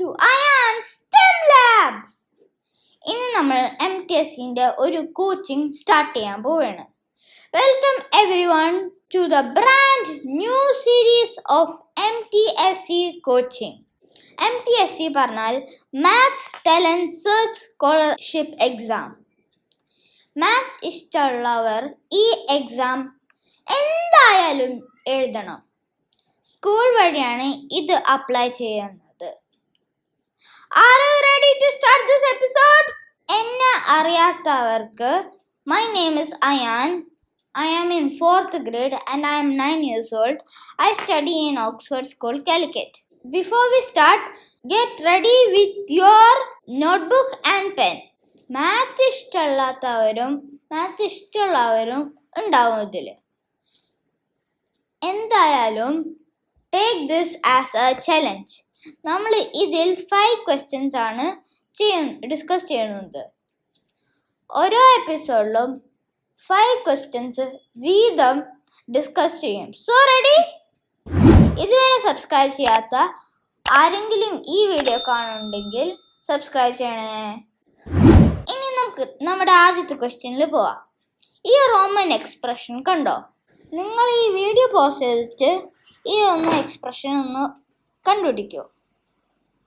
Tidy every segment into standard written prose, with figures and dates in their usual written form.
to Ayan's STEM Lab. ഇന്ന് നമ്മൾ MTSന്റെ ഒരു കോച്ചിങ് സ്റ്റാർട്ട് ചെയ്യാൻ പോവുകയാണ്. Welcome everyone to the brand new series of MTSE coaching. MTSE പറഞ്ഞാൽ maths talent search scholarship exam. Maths ഇഷ്ടമുള്ളവർ ഈ എക്സാം എന്തായാലും എഴുതണം. സ്കൂൾ വഴിയാണ് ഇത് അപ്ലൈ ചെയ്യുന്നത്. Are you ready to start this episode? എന്നെ അറിയാത്തവർക്ക്, my name is Ayan. I am in 4th grade and I am 9 years old. I study in Oxford School, Calicut. Before we start, get ready with your notebook and pen. Maths ഇഷ്ടമുള്ളവരും maths ഇഷ്ടമുള്ളവരും ഉണ്ടാവും ഇതിൽ. എന്തായാലും take this as a challenge. നമ്മൾ ഇതിൽ 5 questions ആണ് discuss ചെയ്യുന്നത്. ഓരോ എപ്പിസോഡിലും 5 ക്വസ്റ്റ്യൻസ് വീതം ഡിസ്കസ് ചെയ്യും. So ready? ഇതുവരെ സബ്സ്ക്രൈബ് ചെയ്യാത്ത ആരെങ്കിലും ഈ വീഡിയോ കാണുന്നുണ്ടെങ്കിൽ സബ്സ്ക്രൈബ് ചെയ്യണേ. ഇനി നമുക്ക് നമ്മുടെ ആദ്യത്തെ ക്വസ്റ്റ്യനിൽ പോവാം. ഈ റോമൻ എക്സ്പ്രഷൻ കണ്ടോ? നിങ്ങൾ ഈ വീഡിയോ പോസ് ചെയ്തിട്ട് ഈ എക്സ്പ്രഷൻ ഒന്ന് കണ്ടുപിടിക്കൂ.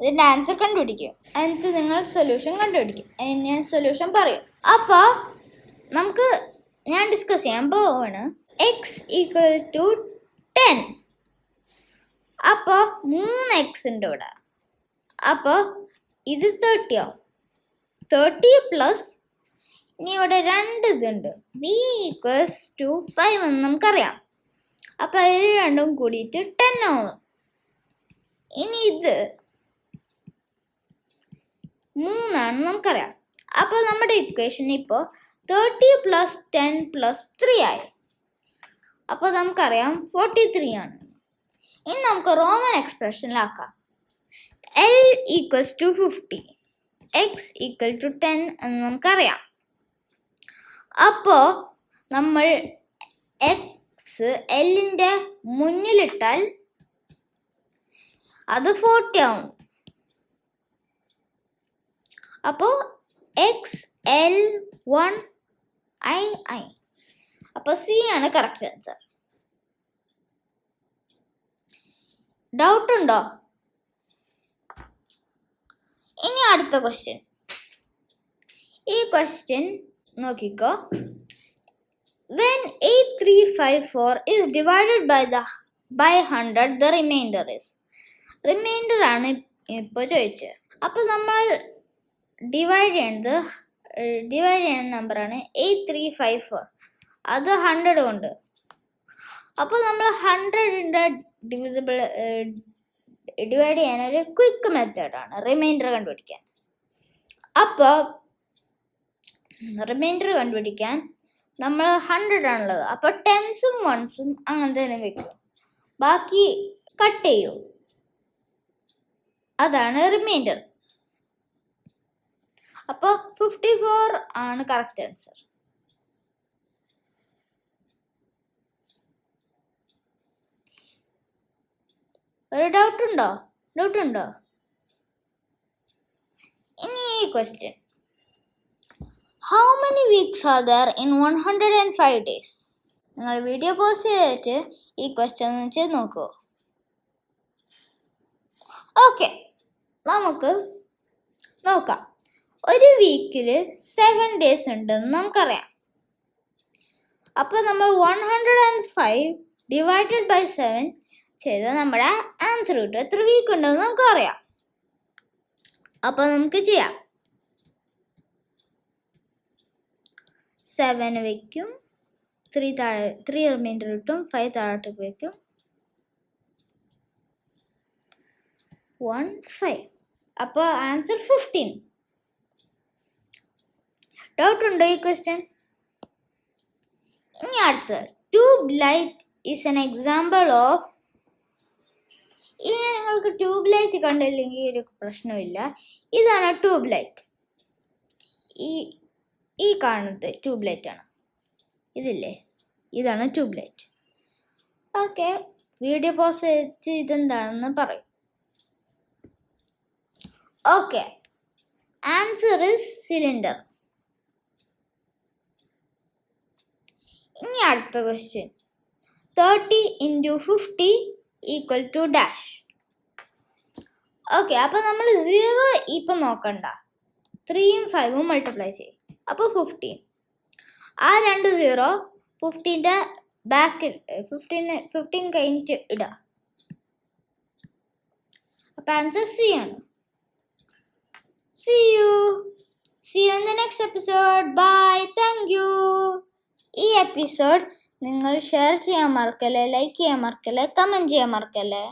അതിൻ്റെ ആൻസർ കണ്ടുപിടിക്കും. എന്നിട്ട് നിങ്ങൾ സൊല്യൂഷൻ കണ്ടുപിടിക്കും. ഞാൻ സൊല്യൂഷൻ പറയും. അപ്പോൾ ഞാൻ ഡിസ്കസ് ചെയ്യാൻ പോവാണ്. x = 10. അപ്പോൾ 3x ഉണ്ട് ഇവിടെ. അപ്പോൾ ഇത് 30 ആവും. 30 പ്ലസ് ഇനി ഇവിടെ 2 ഇതുണ്ട്. b = 5 എന്ന് നമുക്കറിയാം. അപ്പോൾ ഇത് രണ്ടും കൂടിയിട്ട് 10 ആവും. ഇനി ഇത് 3 ആണെന്ന് നമുക്കറിയാം. അപ്പോൾ നമ്മുടെ ഇക്വേഷൻ ഇപ്പോൾ 30 + 10 + 3 ആയി. അപ്പോൾ നമുക്കറിയാം 43 ആണ്. ഇനി നമുക്ക് റോമൻ എക്സ്പ്രഷനിലാക്കാം. L = 50, x = 10 എന്ന് നമുക്കറിയാം. അപ്പോൾ നമ്മൾ എക്സ് എല്ലിൻ്റെ മുന്നിലിട്ടാൽ അത് 40 ആവും. അപ്പോൾ XL1 I. അപ്പോൾ C ആണ് കറക്റ്റ് ആൻസർ. ഡൗട്ട് ഉണ്ടോ? ഇനി അടുത്ത ക്വസ്റ്റ്യൻ. ഈ ക്വസ്റ്റ്യൻ നോക്കിക്കോ. When 8354 is divided by 100, the remainder is. Reminder ആണ് ഇപ്പോൾ ചോദിച്ചത്. അപ്പോൾ നമ്മൾ ഡിവൈഡ് ചെയ്യുന്ന നമ്പറാണ് 8354. അത് 100 കൊണ്ട്. അപ്പോൾ നമ്മൾ 100ൻ്റെ ഡിവൈഡ് ചെയ്യാനൊരു ക്വിക്ക് മെത്തേഡാണ് റിമൈൻഡർ കണ്ടുപിടിക്കാൻ. അപ്പോൾ റിമൈൻഡർ കണ്ടുപിടിക്കാൻ നമ്മൾ 100 ആണുള്ളത്. അപ്പോൾ 10s 1s അങ്ങനെ തന്നെ വെക്കും. ബാക്കി കട്ട് ചെയ്യൂ. അതാണ് റിമൈൻഡർ. അപ്പോൾ 54 ആണ് കറക്റ്റ് ആൻസർ. ഒരു ഡൗട്ട് ഉണ്ടോ? ഇനി ഈ question. How many weeks are there in 105 days? നിങ്ങൾ വീഡിയോ പോസ് ചെയ്തിട്ട് ഈ ക്വസ്റ്റ്യൻ ചെയ്ത് നോക്കൂ. ഓക്കെ, നമുക്ക് നോക്കാം. ഒരു വീക്കിൽ 7 days ഉണ്ടെന്ന് നമുക്കറിയാം. അപ്പോൾ നമ്മൾ 105 / 7 ചെയ്താൽ നമ്മുടെ ആൻസർ കിട്ടും. എത്ര വീക്ക് ഉണ്ടെന്ന് നമുക്കറിയാം. അപ്പോൾ നമുക്ക് ചെയ്യാം. 7 വയ്ക്കും, 3 റിമൈൻഡർ കിട്ടും, 5 താഴോട്ടേക്ക് വയ്ക്കും, 1 5. അപ്പോൾ ആൻസർ 15. ഡൗട്ട് ഉണ്ടോ ഈ ക്വസ്റ്റ്യൻ? ഇനി അടുത്തത്. Tube light is an example of. ഇനി നിങ്ങൾക്ക് ട്യൂബ് ലൈറ്റ് കണ്ടില്ലെങ്കിൽ ഒരു പ്രശ്നമില്ല. ഇതാണ് ട്യൂബ് ലൈറ്റ്. ഈ കാണുന്നത് ട്യൂബ് ലൈറ്റ് ആണ്. ഇതില്ലേ, ഇതാണ് tube light. Okay, video pause ചെയ്ത് ഇതെന്താണെന്ന് പറയും. Okay, answer is cylinder. ഇനി അടുത്ത question. 30 into 50 equal to dash. Okay, അപ്പോൾ നമ്മൾ 0 ഇപ്പം നോക്കണ്ട, 3ഉം 5ഉം മൾട്ടിപ്ലൈ ചെയ്യും. അപ്പോൾ 15. ആ 2 0 15ൻ്റെ ബാക്കിൽ 15 കഴിഞ്ഞിട്ട് ഇടുക. അപ്പോൾ ആൻസർ സി ആണ്. See you in the next episode. Bye. Thank you. ഈ എപ്പിസോഡ് നിങ്ങൾ ഷെയർ ചെയ്യാൻ മറക്കല്ലേ, ലൈക്ക് ചെയ്യാൻ മറക്കല്ലേ, കമൻറ്റ് ചെയ്യാൻ മറക്കല്ലേ.